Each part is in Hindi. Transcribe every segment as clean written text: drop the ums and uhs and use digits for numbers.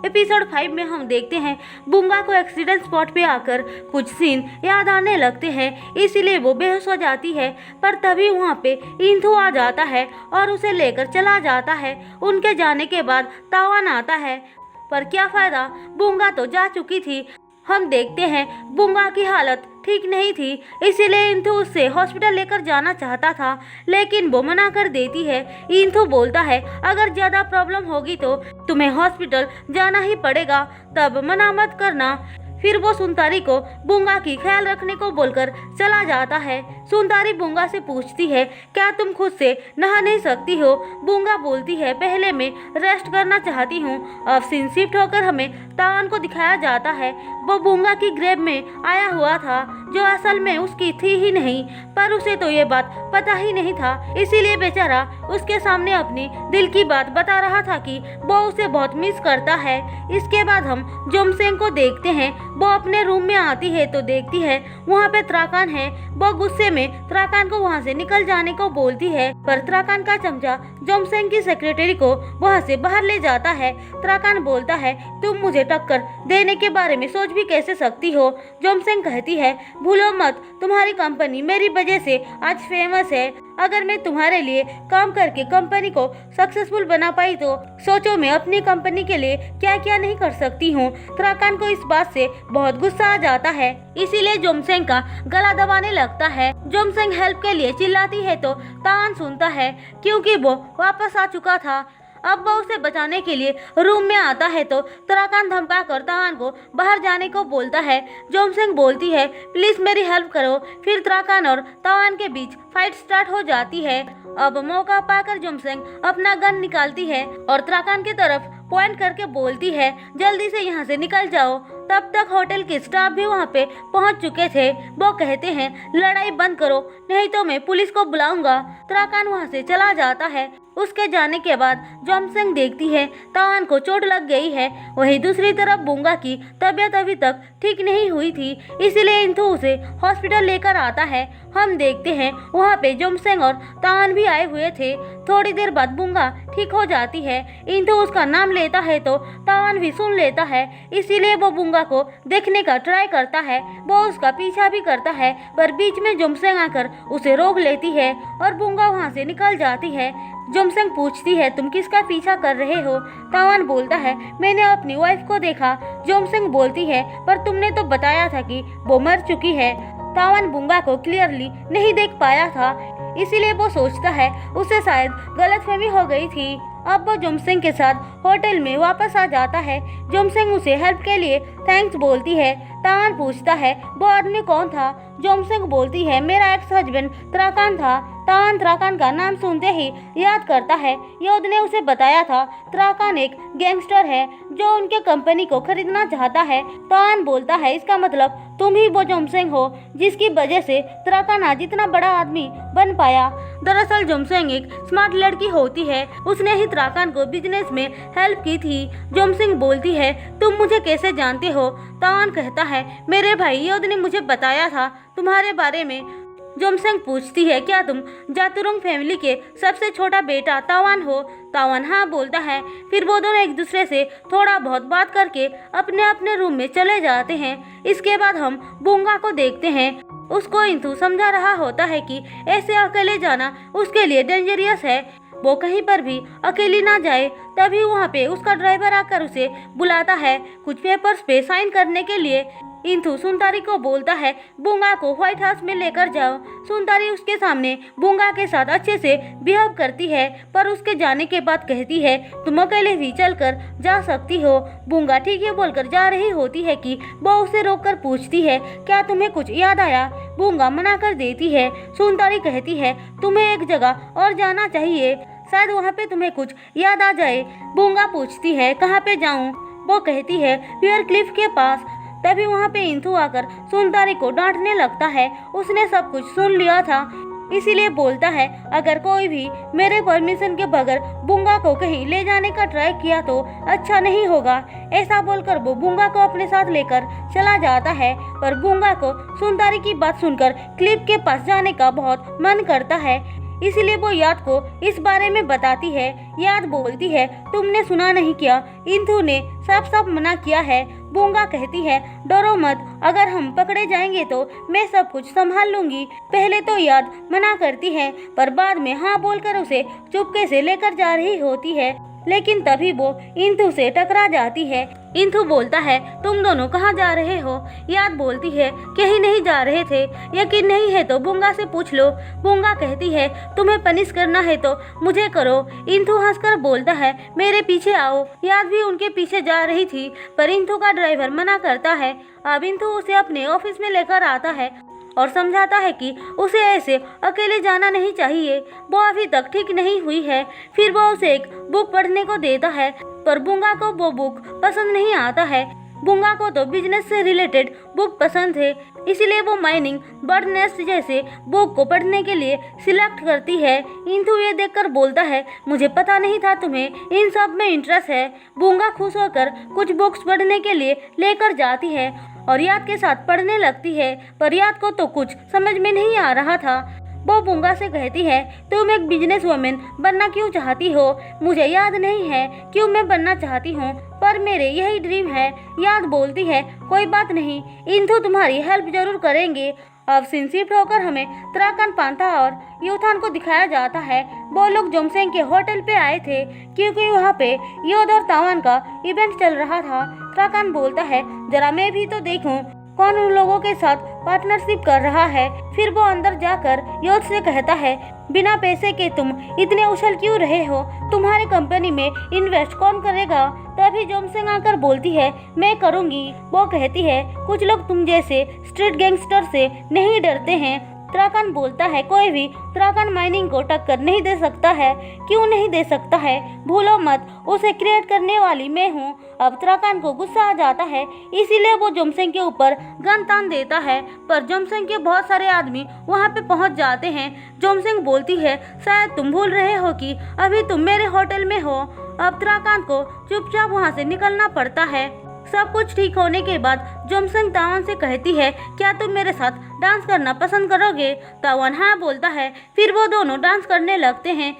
एपिसोड 5 में हम देखते हैं बुंगा को एक्सीडेंट स्पॉट पे आकर कुछ सीन याद आने लगते हैं, इसीलिए वो बेहोश हो जाती है। पर तभी वहाँ पे इंथू आ जाता है और उसे लेकर चला जाता है। उनके जाने के बाद तावान आता है, पर क्या फायदा, बुंगा तो जा चुकी थी। हम देखते हैं बुंगा की हालत ठीक नहीं थी, इसीलिए इंथू उससे हॉस्पिटल लेकर जाना चाहता था, लेकिन वो मना कर देती है। इंथू बोलता है अगर ज़्यादा प्रॉब्लम होगी तो तुम्हें हॉस्पिटल जाना ही पड़ेगा, तब मना मत करना। फिर वो सुनतारी को बुंगा की ख्याल रखने को बोलकर चला जाता है। सुनतारी बुंगा से पूछती है क्या तुम खुद से नहा नहीं सकती हो? बुंगा बोलती है पहले मैं रेस्ट करना चाहती हूँ। अब सीन शिफ्ट होकर हमें तावान को दिखाया जाता है। वो बुंगा की ग्रेव में आया हुआ था, जो असल में उसकी थी ही नहीं, पर उसे तो ये बात पता ही नहीं था, इसीलिए बेचारा उसके सामने अपनी दिल की बात बता रहा था कि वो उसे बहुत मिस करता है। इसके बाद हम जोमसेंग को देखते हैं। वो अपने रूम में आती है तो देखती है वहाँ पे त्राकान है। वो गुस्से में त्राकान को वहाँ से निकल जाने को बोलती है, पर त्राकान का चमचा जोमसेंग की सेक्रेटरी को वहाँ से बाहर ले जाता है। त्राकान बोलता है तुम मुझे टक्कर देने के बारे में सोच भी कैसे सकती हो? जोमसेंग कहती है भूलो मत, तुम्हारी कंपनी मेरी वजह से आज फेमस है। अगर मैं तुम्हारे लिए काम करके कंपनी को सक्सेसफुल बना पाई तो सोचो मैं अपनी कंपनी के लिए क्या क्या नहीं कर सकती हूँ। त्राकान को इस बात से बहुत गुस्सा आ जाता है, इसीलिए जोमसेंग का गला दबाने लगता है। जोमसेंग हेल्प के लिए चिल्लाती है तो तावान सुनता है, क्योंकि वो वापस आ चुका था। अब वो उसे बचाने के लिए रूम में आता है तो त्राकान धमकाकर तावान को बाहर जाने को बोलता है। जोमसेंग बोलती है प्लीज मेरी हेल्प करो। फिर त्राकान और तावान के बीच फाइट स्टार्ट हो जाती है। अब मौका पाकर जोमसेंग अपना गन निकालती है और त्राकान की तरफ पॉइंट करके बोलती है जल्दी से यहाँ से निकल जाओ। तब तक होटल के स्टाफ भी वहाँ पे पहुँच चुके थे। वो कहते हैं लड़ाई बंद करो नहीं तो मैं पुलिस को बुलाऊंगा। त्राकान वहाँ से चला जाता है। उसके जाने के बाद जोमसेंग देखती है तावान को चोट लग गई है। वहीं दूसरी तरफ बुंगा की तबीयत अभी तक ठीक नहीं हुई थी, इसीलिए इंथू उसे हॉस्पिटल लेकर आता है। हम देखते हैं वहाँ पे जोमसेंग और तावान भी आए हुए थे। थोड़ी देर बाद बुंगा ठीक हो जाती है। इंथू उसका नाम लेता है तो तावान भी सुन लेता है, इसीलिए वो बुंगा को देखने का ट्राई करता है। वो उसका पीछा भी करता है, पर बीच में जोमसेंग आकर उसे रोक लेती है और बुंगा वहाँ से निकल जाती है। जोमसेंग पूछती है तुम किसका पीछा कर रहे हो? तावान बोलता है मैंने अपनी वाइफ को देखा। जोमसेंग बोलती है पर तुमने तो बताया था कि वो मर चुकी है। तावान बुंगा को क्लियरली नहीं देख पाया था, इसीलिए वो सोचता है उसे शायद गलतफहमी हो गई थी। अब वो जोमसेंग के साथ होटल में वापस आ जाता है। जोमसेंग उसे हेल्प के लिए थैंक्स बोलती है। तावान पूछता है वो आदमी कौन था? जोमसेंग बोलती है मेरा एक्स हस्बैंड त्राकान था। तावान त्राकान का नाम सुनते ही याद करता है योद ने उसे बताया था त्राकान एक गैंगस्टर है जो उनके कंपनी को खरीदना चाहता है। तावान बोलता है इसका मतलब तुम ही वो जोमसेंग हो जिसकी वजह से त्राकान आज इतना बड़ा आदमी बन पाया। दरअसल जोमसेंग एक स्मार्ट लड़की होती है, उसने ही त्राकान को बिजनेस में हेल्प की थी। जोमसेंग बोलती है तुम मुझे कैसे जानते हो? तावान कहता है मेरे भाई योद ने मुझे बताया था तुम्हारे बारे में। जोमसेंग पूछती है क्या तुम जातुरुंग फैमिली के सबसे छोटा बेटा तावान हो? तावान हाँ बोलता है। फिर वो दोनों एक दूसरे से थोड़ा बहुत बात करके अपने अपने रूम में चले जाते हैं। इसके बाद हम बुंगा को देखते हैं। उसको इंथू समझा रहा होता है कि ऐसे अकेले जाना उसके लिए डेंजरियस है, वो कहीं पर भी अकेली ना जाए। तभी वहाँ पे उसका ड्राइवर आकर उसे बुलाता है कुछ पेपर्स पे साइन करने के लिए। इंथू सुनतारी को बोलता है बुंगा को व्हाइट हाउस में लेकर जाओ। सुनतारी उसके सामने बुंगा के साथ अच्छे से बिहेव करती है, पर उसके जाने के बाद कहती है तुम अकेले भी चलकर जा सकती हो। बुंगा ठीक है बोलकर जा रही होती है कि वो उसे रोककर पूछती है क्या तुम्हें कुछ याद आया? बुंगा मना कर देती है। सुनतारी कहती है तुम्हें एक जगह और जाना चाहिए, शायद वहाँ पे तुम्हें कुछ याद आ जाए। बुंगा पूछती है कहाँ पे जाऊँ? वो कहती है पियर क्लिफ के पास। तभी वहाँ पे इंथू आकर सुनतारी को डांटने लगता है। उसने सब कुछ सुन लिया था, इसीलिए बोलता है अगर कोई भी मेरे परमिशन के बगैर बुंगा को कहीं ले जाने का ट्राई किया तो अच्छा नहीं होगा। ऐसा बोलकर वो बुंगा को अपने साथ लेकर चला जाता है, पर बुंगा को सुनतारी की बात सुनकर क्लिफ के पास जाने का बहुत मन करता है। इसलिए वो याद को इस बारे में बताती है। याद बोलती है, तुमने सुना नहीं क्या, इंदु ने साफ साफ मना किया है। बुंगा कहती है, डरो मत, अगर हम पकड़े जाएंगे तो मैं सब कुछ संभाल लूंगी। पहले तो याद मना करती है, पर बाद में हाँ बोलकर उसे चुपके से लेकर जा रही होती है। लेकिन तभी वो इंदु से टकरा जाती है। इंदु बोलता है, तुम दोनों कहाँ जा रहे हो? याद बोलती है, कहीं नहीं जा रहे थे, यकीन नहीं है तो बुंगा से पूछ लो। बुंगा कहती है, तुम्हें पनिश करना है तो मुझे करो। इंदु हंसकर बोलता है, मेरे पीछे आओ। याद भी उनके पीछे जा रही थी, पर इंदु का ड्राइवर मना करता है। अब इंदु उसे अपने ऑफिस में लेकर आता है और समझाता है कि उसे ऐसे अकेले जाना नहीं चाहिए, वो अभी तक ठीक नहीं हुई है। फिर वो उसे एक बुक पढ़ने को देता है, पर बुंगा को वो बुक पसंद नहीं आता है। बुंगा को तो बिजनेस से रिलेटेड बुक पसंद है, इसलिए वो माइनिंग, बर्ड नेस्ट जैसे बुक को पढ़ने के लिए सिलेक्ट करती है। इंदु ये देखकर बोलता है, मुझे पता नहीं था तुम्हें इन सब में इंटरेस्ट है। बुंगा खुश होकर कुछ बुक्स पढ़ने के लिए लेकर जाती है और याद के साथ पढ़ने लगती है, पर याद को तो कुछ समझ में नहीं आ रहा था। वो बुंगा से कहती है, तुम एक बिजनेस वुमेन बनना क्यों चाहती हो? मुझे याद नहीं है क्यों मैं बनना चाहती हूँ, पर मेरे यही ड्रीम है। याद बोलती है, कोई बात नहीं, इंदु तुम्हारी हेल्प जरूर करेंगे। अब सीन शिफ्ट होकर हमें त्राकन, पांथा और यूथान को दिखाया जाता है। वो लोग जोमसेंग के होटल पे आए थे क्योंकि वहाँ पे योद और तावान का इवेंट चल रहा था। त्राकन बोलता है, जरा मैं भी तो देखूं कौन उन लोगों के साथ पार्टनरशिप कर रहा है। फिर वो अंदर जाकर योद से कहता है, बिना पैसे के तुम इतने उछल क्यों रहे हो? तुम्हारी कंपनी में इन्वेस्ट कौन करेगा? तभी जोमसेंग आकर बोलती है, मैं करूंगी। वो कहती है, कुछ लोग तुम जैसे स्ट्रीट गैंगस्टर से नहीं डरते हैं। त्राकन बोलता है, कोई भी त्राकन माइनिंग को टक्कर नहीं दे सकता है। क्यों नहीं दे सकता है? भूलो मत, उसे क्रिएट करने वाली मैं हूँ। अब त्राकन को गुस्सा आ जाता है, इसीलिए वो जोमसेंग के ऊपर गन तान देता है, पर जोमसेंग के बहुत सारे आदमी वहाँ पे पहुँच जाते हैं। जोमसेंग बोलती है, शायद तुम भूल रहे हो कि अभी तुम मेरे होटल में हो। अब त्राकन को चुपचाप वहाँ से निकलना पड़ता है। सब कुछ ठीक होने के बाद जोमसेंग तावान से कहती है, क्या तुम मेरे साथ डांस करना पसंद करोगे? तावान हाँ बोलता है। फिर वो दोनों डांस करने लगते हैं।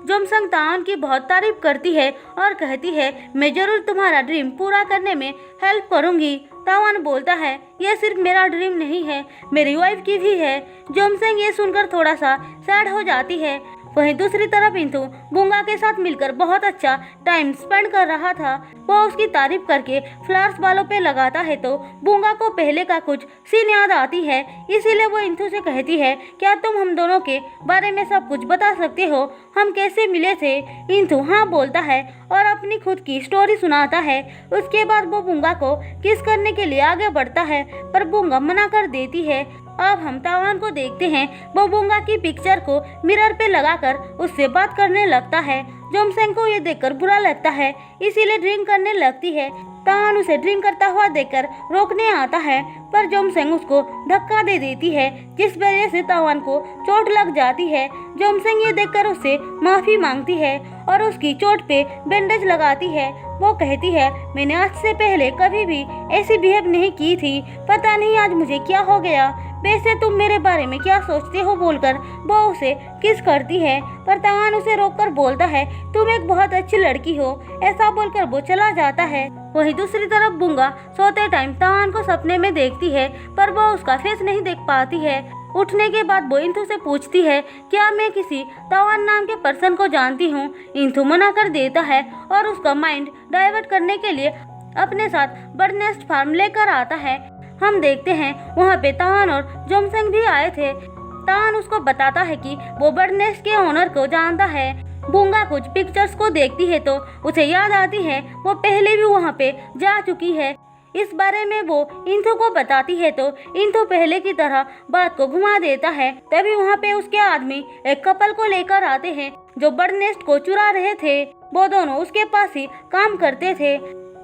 जोमसेंग तावान की बहुत तारीफ करती है और कहती है, मैं जरूर तुम्हारा ड्रीम पूरा करने में हेल्प करूंगी। तावान बोलता है, यह सिर्फ मेरा ड्रीम नहीं है, मेरी वाइफ की भी है। जोमसेंग ये सुनकर थोड़ा सा सैड हो जाती है। वहीं दूसरी तरफ इंदु बुंगा के साथ मिलकर बहुत अच्छा टाइम स्पेंड कर रहा था। वो उसकी तारीफ करके फ्लावर्स बालों पे लगाता है तो बुंगा को पहले का कुछ सीन याद आती है, इसीलिए वो इंदु से कहती है, क्या तुम हम दोनों के बारे में सब कुछ बता सकते हो? हम कैसे मिले थे? इंदु हाँ बोलता है और अपनी खुद की स्टोरी सुनाता है। उसके बाद वो बुंगा को किस करने के लिए आगे बढ़ता है, पर बुंगा मना कर देती है। अब हम तावान को देखते हैं, वो बुंगा की पिक्चर को मिरर पे लगाकर उससे बात करने लगता है। जोमसेंग को ये देखकर बुरा लगता है, इसीलिए ड्रिंक करने लगती है। तावान उसे ड्रिंक करता हुआ देखकर रोकने आता है, पर जोमसेंग उसको धक्का दे देती है, जिस वजह से तावान को चोट लग जाती है। जोमसेंग ये देखकर उससे माफी मांगती है और उसकी चोट पे बैंडेज लगाती है। वो कहती है, मैंने आज से पहले कभी भी ऐसी बिहेव नहीं की थी, पता नहीं आज मुझे क्या हो गया। वैसे तुम मेरे बारे में क्या सोचते हो? बोलकर वो उसे किस करती है, पर तावान उसे रोककर बोलता है, तुम एक बहुत अच्छी लड़की हो। ऐसा बोलकर वो चला जाता है। वहीं दूसरी तरफ बुंगा सोते टाइम तावान को सपने में देखती है, पर वो उसका फेस नहीं देख पाती है। उठने के बाद वो इंदु से पूछती है, क्या मैं किसी तावान नाम के पर्सन को जानती हूँ? इंदु मना कर देता है और उसका माइंड डाइवर्ट करने के लिए अपने साथ बर्ड नेस्ट फार्म लेकर आता है। हम देखते हैं वहाँ पे तावान और जोमसेंग भी आए थे। तावान उसको बताता है कि वो बर्ड नेस्ट के ओनर को जानता है। बुंगा कुछ पिक्चर्स को देखती है तो उसे याद आती है वो पहले भी वहाँ पे जा चुकी है। इस बारे में वो इंदु को बताती है तो इंदु पहले की तरह बात को घुमा देता है। तभी वहाँ पे उसके आदमी एक कपल को लेकर आते हैं जो बर्ड नेस्ट को चुरा रहे थे। वो दोनों उसके पास ही काम करते थे।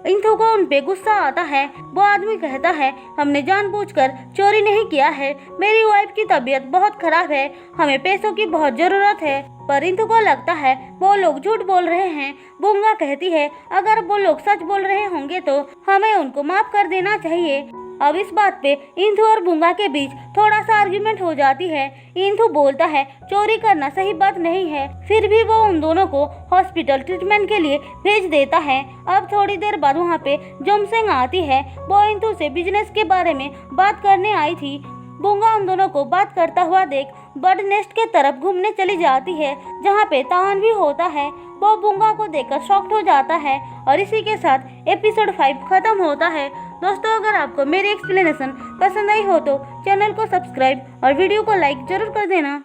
इंदु को उन पे गुस्सा आता है। वो आदमी कहता है, हमने जानबूझकर चोरी नहीं किया है, मेरी वाइफ की तबीयत बहुत खराब है, हमें पैसों की बहुत जरूरत है। पर इंदु को लगता है वो लोग झूठ बोल रहे हैं। बुंगा कहती है, अगर वो लोग सच बोल रहे होंगे तो हमें उनको माफ कर देना चाहिए। अब इस बात पे इंदु और बुंगा के बीच थोड़ा सा आर्ग्यूमेंट हो जाती है। इंदु बोलता है चोरी करना सही बात नहीं है, फिर भी वो उन दोनों को हॉस्पिटल ट्रीटमेंट के लिए भेज देता है। अब थोड़ी देर बाद वहाँ पे जोमसेंग आती है। वो इंदु से बिजनेस के बारे में बात करने आई थी। बुंगा उन दोनों को बात करता हुआ देख बर्ड नेस्ट के तरफ घूमने चली जाती है, जहाँ पे तान भी होता है। वो बुंगा को देखकर शॉक्ड हो जाता है और इसी के साथ एपिसोड 5 खत्म होता है। दोस्तों, अगर आपको मेरी एक्सप्लेनेशन पसंद आई हो तो चैनल को सब्सक्राइब और वीडियो को लाइक जरूर कर देना।